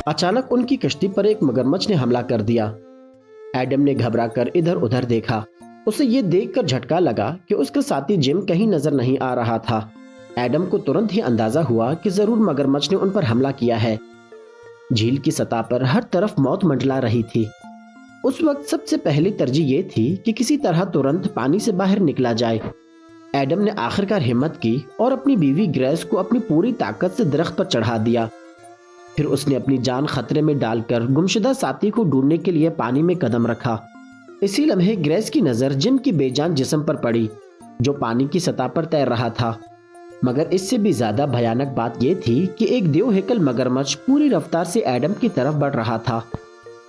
अचानक उनकी कश्ती पर एक मगरमच्छ ने हमला कर दिया। एडम ने घबरा कर इधर उधर देखा। उसे ये देखकर झटका लगा कि उसका साथी जिम कहीं नजर नहीं आ रहा था। एडम को तुरंत ही अंदाजा हुआ कि जरूर मगरमच्छ ने उन पर हमला किया है। झील की सतह पर हर तरफ मौत मंडला रही थी। उस वक्त सबसे पहली तरजीह ये थी कि किसी तरह तुरंत पानी से बाहर निकला जाए। एडम ने आखिरकार हिम्मत की और अपनी बीवी ग्रेस को अपनी पूरी ताकत से दरख्त पर चढ़ा दिया। फिर उसने अपनी जान खतरे में डालकर गुमशुदा साथी को ढूंढने के लिए पानी में कदम रखा। इसी लम्हे ग्रेस की नजर जिम की बेजान जिस्म पर पड़ी, जो पानी की सतह पर तैर रहा था। मगर इससे भी ज्यादा भयानक बात यह थी कि एक देवहेकल मगरमच्छ पूरी रफ्तार से एडम की तरफ बढ़ रहा था।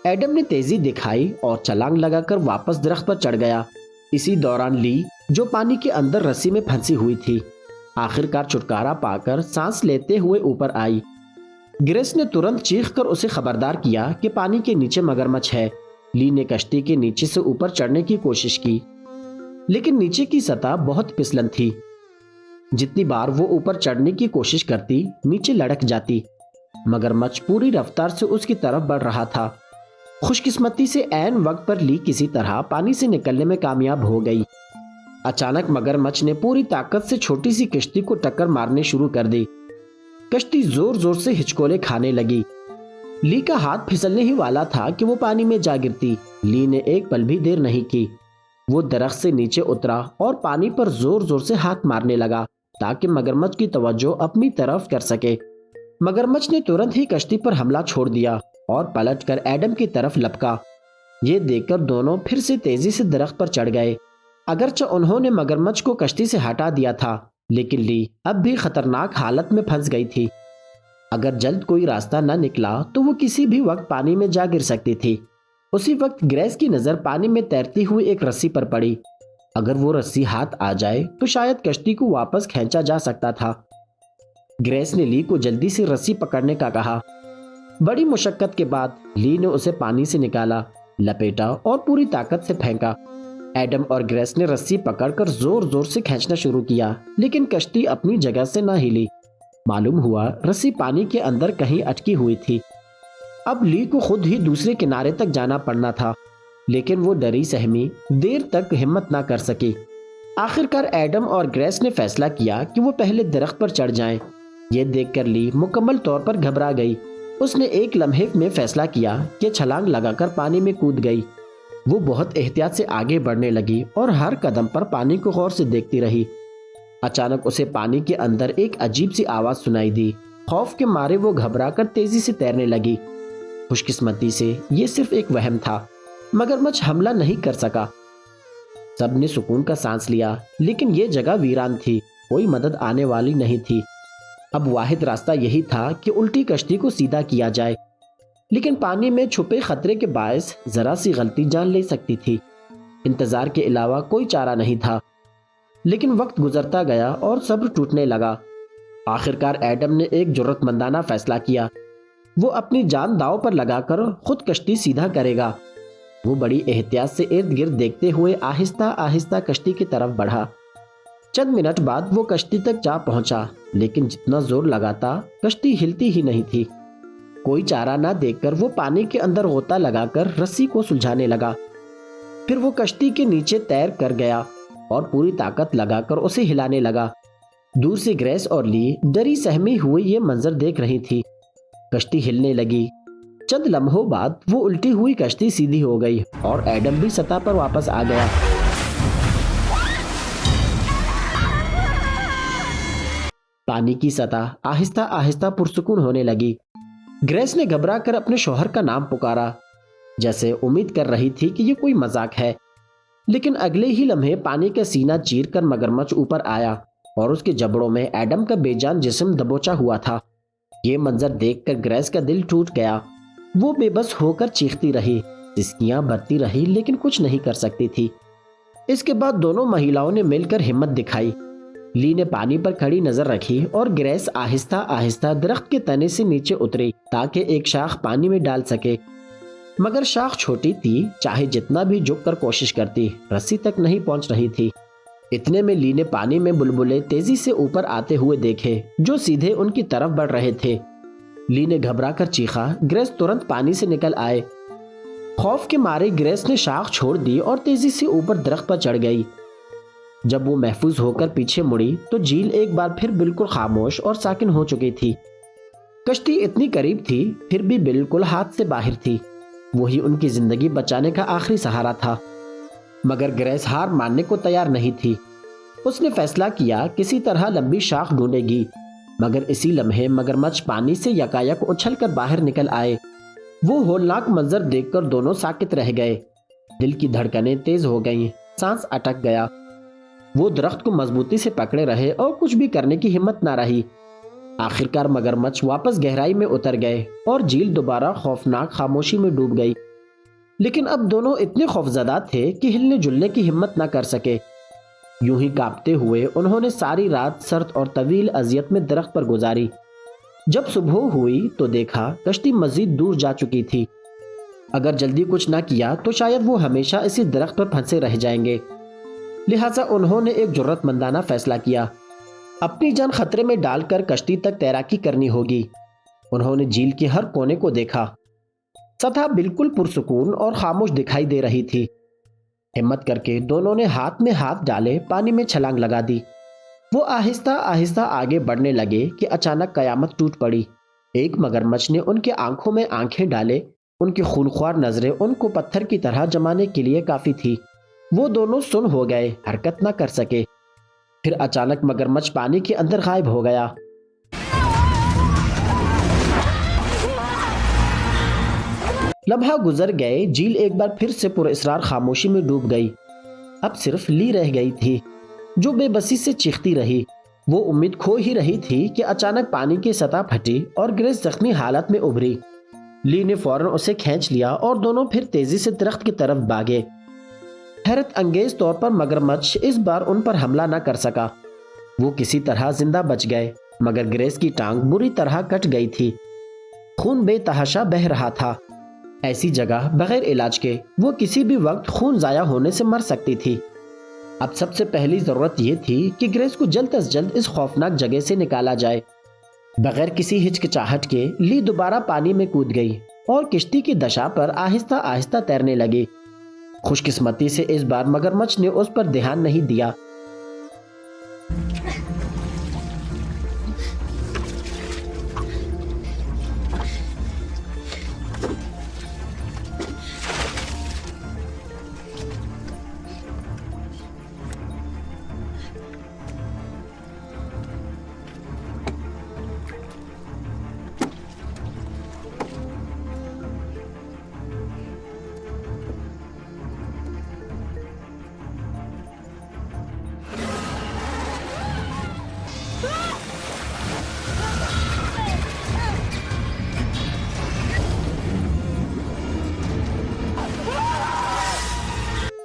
एडम ने तेजी दिखाई और छलांग लगाकर वापस दरख्त पर चढ़ गया। इसी दौरान ली, जो पानी के अंदर रस्सी में फंसी हुई थी, आखिरकार छुटकारा पाकर सांस लेते हुए ऊपर आई। ग्रेस ने तुरंत चीखकर उसे खबरदार किया कि पानी के नीचे मगरमच्छ है। ली ने कश्ती के नीचे से ऊपर चढ़ने की कोशिश की, लेकिन नीचे की सतह बहुत फिसलन थी। जितनी बार वो ऊपर चढ़ने की कोशिश करती, नीचे लड़क जाती। मगरमच्छ पूरी रफ्तार से उसकी तरफ बढ़ रहा था। खुशकिस्मती से ऐन वक्त पर ली किसी तरह पानी से निकलने में कामयाब हो गई। अचानक मगरमच्छ ने पूरी ताकत से छोटी सी कश्ती को टक्कर मारने शुरू कर दी। कश्ती जोर जोर से हिचकोले खाने लगी। ली का हाथ फिसलने ही वाला था कि वो पानी में जा गिरती। ली ने एक पल भी देर नहीं की। वो दरख्त से नीचे उतरा और पानी पर जोर जोर से हाथ मारने लगा ताकि मगरमच्छ की तवज्जो अपनी तरफ कर सके। मगरमच्छ ने तुरंत ही कश्ती पर हमला छोड़ दिया और पलटकर एडम की तरफ लपका। ये देखकर दोनों फिर से तेजी से दरख्त पर चढ़ गए। अगरचे उन्होंने मगरमच्छ को कश्ती से हटा दिया था, लेकिन ली अब भी खतरनाक हालत में फंस गई थी। अगर जल्द कोई रास्ता न निकला तो वो किसी भी वक्त पानी में जा गिर सकती थी। उसी वक्त ग्रेस की नजर पानी में तैरती हुई एक रस्सी पर पड़ी। अगर वो रस्सी हाथ आ जाए तो शायद कश्ती को वापस खींचा जा सकता था। ग्रेस ने ली को जल्दी से रस्सी पकड़ने का कहा। बड़ी मुशक्कत के बाद ली ने उसे पानी से निकाला, लपेटा और पूरी ताकत से फेंका। एडम और ग्रेस ने रस्सी पकड़कर जोर जोर से खींचना शुरू किया, लेकिन कश्ती अपनी जगह से न हिली। मालूम हुआ रस्सी पानी के अंदर कहीं अटकी हुई थी। अब ली को खुद ही दूसरे किनारे तक जाना पड़ना था, लेकिन वो डरी सहमी देर तक हिम्मत ना कर सकी। आखिरकार एडम और ग्रेस ने फैसला किया कि वो पहले दरख्त पर चढ़ जाएं। ये देखकर ली मुकम्मल तौर पर घबरा गई। उसने एक लम्हे में फैसला किया कि छलांग लगाकर पानी में कूद गई। वो बहुत एहतियात से आगे बढ़ने लगी और हर कदम पर पानी को गौर से देखती रही। अचानक उसे पानी के अंदर एक अजीब सी आवाज सुनाई दी। खौफ के मारे वो घबराकर तेजी से तैरने लगी। खुशकिस्मती से ये सिर्फ एक वहम था। मगरमच्छ हमला नहीं कर सका। सबने सुकून का सांस लिया, लेकिन ये जगह वीरान थी, कोई मदद आने वाली नहीं थी। अब वाहिद रास्ता यही था कि उल्टी कश्ती को सीधा किया जाए, लेकिन पानी में छुपे खतरे के बायस जरा सी गलती जान ले सकती थी। इंतजार के अलावा कोई चारा नहीं था। लेकिन वक्त गुजरता गया और सब्र टूटने लगा। आखिरकार एडम ने एक जुर्रतमंदाना फैसला किया। वो अपनी जान दांव पर लगाकर खुद कश्ती सीधा करेगा। वो बड़ी एहतियात से इर्द गिर्द देखते हुए आहिस्ता आहिस्ता कश्ती की तरफ बढ़ा। चंद मिनट बाद वो कश्ती तक जा पहुंचा, लेकिन जितना जोर लगाता कश्ती हिलती ही नहीं थी। कोई चारा ना देखकर वो पानी के अंदर गोता लगाकर रस्सी को सुलझाने लगा। फिर वो कश्ती के नीचे तैर कर गया और पूरी ताकत लगाकर उसे हिलाने लगा। दूर से ग्रेस और ली डरी सहमी हुई ये मंजर देख रही थी। कश्ती हिलने लगी। चंद लम्हों बाद वो उल्टी हुई कश्ती सीधी हो गई और एडम भी सतह पर वापस आ गया। पानी की सतह आहिस्ता आहिस्ता पुरसुकून होने लगी। ग्रेस ने घबरा कर अपने शौहर का नाम पुकारा, जैसे उम्मीद कर रही थी कि ये कोई मजाक है। लेकिन अगले ही लम्हे पानी का सीना चीर कर मगरमच्छ ऊपर आया और उसके जबड़ों में एडम का बेजान जिस्म दबोचा हुआ था। ये मंजर देखकर ग्रेस का दिल टूट गया। वो बेबस होकर चीखती रही, सिसकियां भरती रही, लेकिन कुछ नहीं कर सकती थी। इसके बाद दोनों महिलाओं ने मिलकर हिम्मत दिखाई। ली ने पानी पर खड़ी नजर रखी और ग्रेस आहिस्ता आहिस्ता दरख्त के तने से नीचे उतरी ताकि एक शाख पानी में डाल सके। मगर शाख छोटी थी, चाहे जितना भी झुक कर कोशिश करती रस्सी तक नहीं पहुंच रही थी। اتنے میں لی نے پانی میں بلبلے تیزی سے اوپر آتے ہوئے دیکھے جو سیدھے ان کی طرف بڑھ رہے تھے۔ لی نے گھبرا کر چیخا۔ گریس ترنت پانی سے نکل آئے۔ خوف کے مارے گریس نے شاخ چھوڑ دی اور تیزی سے اوپر درخت پر چڑھ گئی۔ جب وہ محفوظ ہو کر پیچھے مڑی تو جھیل ایک بار پھر بالکل خاموش اور ساکن ہو چکی تھی۔ کشتی اتنی قریب تھی پھر بھی بالکل ہاتھ سے باہر تھی۔ وہی ان کی زندگی بچانے کا آخری سہارا تھا۔ مگر گریس ہار ماننے کو تیار نہیں تھی۔ اس نے فیصلہ کیا کسی طرح لمبی شاخ ڈھونڈے گی، مگر اسی لمحے مگرمچھ پانی سے یکایک اچھل کر باہر نکل آئے۔ وہ ہولناک منظر دیکھ کر دونوں ساکت رہ گئے۔ دل کی دھڑکنیں تیز ہو گئیں، سانس اٹک گیا۔ وہ درخت کو مضبوطی سے پکڑے رہے اور کچھ بھی کرنے کی ہمت نہ رہی۔ آخرکار مگرمچھ واپس گہرائی میں اتر گئے اور جھیل دوبارہ خوفناک خاموشی میں ڈوب گئی۔ لیکن اب دونوں اتنے خوفزدہ تھے کہ ہلنے جلنے کی ہمت نہ کر سکے۔ یوں ہی کانپتے ہوئے انہوں نے ساری رات سرد اور طویل اذیت میں درخت پر گزاری۔ جب صبح ہوئی تو دیکھا کشتی مزید دور جا چکی تھی۔ اگر جلدی کچھ نہ کیا تو شاید وہ ہمیشہ اسی درخت پر پھنسے رہ جائیں گے۔ لہٰذا انہوں نے ایک جرأت مندانہ فیصلہ کیا۔ اپنی جان خطرے میں ڈال کر کشتی تک تیراکی کرنی ہوگی۔ انہوں نے جھیل کے ہر کونے کو دیکھا۔ سطح بالکل پرسکون اور خاموش دکھائی دے رہی تھی۔ ہمت کر کے دونوں نے ہاتھ میں ہاتھ ڈالے پانی میں چھلانگ لگا دی۔ وہ آہستہ آہستہ آگے بڑھنے لگے کہ اچانک قیامت ٹوٹ پڑی۔ ایک مگرمچھ نے ان کے آنکھوں میں آنکھیں ڈالے۔ ان کی خونخوار نظریں ان کو پتھر کی طرح جمانے کے لیے کافی تھی۔ وہ دونوں سن ہو گئے، حرکت نہ کر سکے۔ پھر اچانک مگرمچھ پانی کے اندر غائب ہو گیا۔ لمحہ گزر گئے، جھیل ایک بار پھر سے پراسرار خاموشی میں ڈوب گئی۔ اب صرف لی رہ گئی تھی جو بے بسی سے چیختی رہی۔ وہ امید کھو ہی رہی تھی کہ اچانک پانی کی سطح پھٹی اور گریس زخمی حالت میں ابھری۔ لی نے فوراً اسے کھینچ لیا اور دونوں پھر تیزی سے درخت کی طرف بھاگے۔ حیرت انگیز طور پر مگرمچھ اس بار ان پر حملہ نہ کر سکا۔ وہ کسی طرح زندہ بچ گئے، مگر گریس کی ٹانگ بری طرح کٹ گئی تھی۔ خون بے تحاشا بہہ رہا تھا۔ ایسی جگہ بغیر علاج کے وہ کسی بھی وقت خون ضائع ہونے سے مر سکتی تھی۔ اب سب سے پہلی ضرورت یہ تھی کہ گریس کو جلد از جلد اس خوفناک جگہ سے نکالا جائے۔ بغیر کسی ہچکچاہٹ کے لی دوبارہ پانی میں کود گئی اور کشتی کی دشا پر آہستہ آہستہ تیرنے لگی۔ خوش قسمتی سے اس بار مگرمچھ نے اس پر دھیان نہیں دیا۔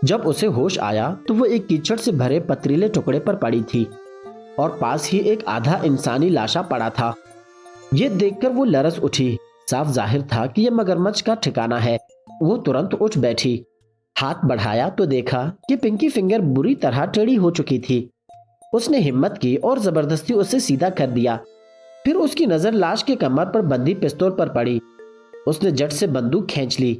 جب اسے ہوش آیا تو وہ ایک کیچڑ سے بھرے پتریلے ٹکڑے پر پڑی تھی اور پاس ہی ایک آدھا انسانی لاشا پڑا تھا۔ یہ دیکھ کر وہ لرز اٹھی۔ صاف ظاہر تھا کہ یہ مگرمچھ کا ٹھکانہ ہے۔ وہ ترنت اٹھ بیٹھی۔ ہاتھ بڑھایا تو دیکھا کہ پنکی فنگر بری طرح ٹیڑھی ہو چکی تھی۔ اس نے ہمت کی اور زبردستی اسے سیدھا کر دیا۔ پھر اس کی نظر لاش کے کمر پر بندھی پستول پر پڑی۔ اس نے جٹ سے بندوق کھینچ لی۔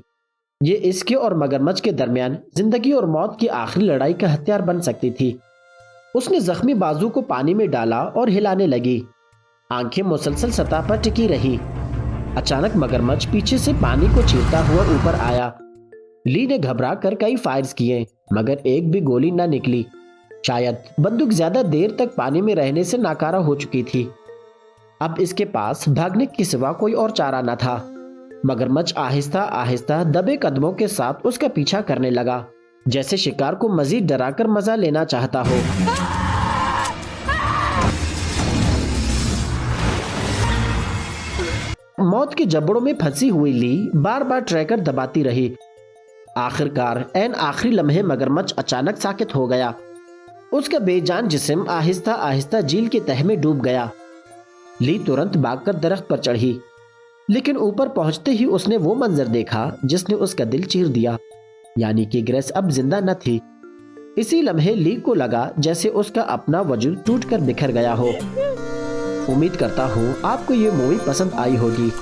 یہ اس کے اور مگرمچھ کے درمیان زندگی اور موت کی آخری لڑائی کا ہتھیار بن سکتی تھی۔ اس نے زخمی بازو کو پانی میں ڈالا اور ہلانے لگی۔ آنکھیں مسلسل سطح پر ٹکی رہی۔ اچانک مگرمچھ پیچھے سے پانی کو چیرتا ہوا اوپر آیا۔ لی نے گھبرا کر کئی فائرز کیے، مگر ایک بھی گولی نہ نکلی۔ شاید بندوق زیادہ دیر تک پانی میں رہنے سے ناکارہ ہو چکی تھی۔ اب اس کے پاس بھاگنے کے سوا کوئی اور چارہ نہ تھا۔ مگرمچھ آہستہ آہستہ دبے قدموں کے ساتھ اس کا پیچھا کرنے لگا، جیسے شکار کو مزید ڈرا کر مزہ لینا چاہتا ہو۔ موت کے جبڑوں میں پھنسی ہوئی لی بار بار ٹریگر دباتی رہی۔ آخرکار عین آخری لمحے مگرمچھ اچانک ساکت ہو گیا۔ اس کا بے جان جسم آہستہ آہستہ جھیل کے تہہ میں ڈوب گیا۔ لی ترنت بھاگ کر درخت پر چڑھی، لیکن اوپر پہنچتے ہی اس نے وہ منظر دیکھا جس نے اس کا دل چیر دیا، یعنی کہ گریس اب زندہ نہ تھی۔ इसी लम्हे ली को लगा जैसे उसका अपना वजूद टूटकर बिखर गया हो। उम्मीद करता हूँ आपको ये मूवी पसंद आई होगी।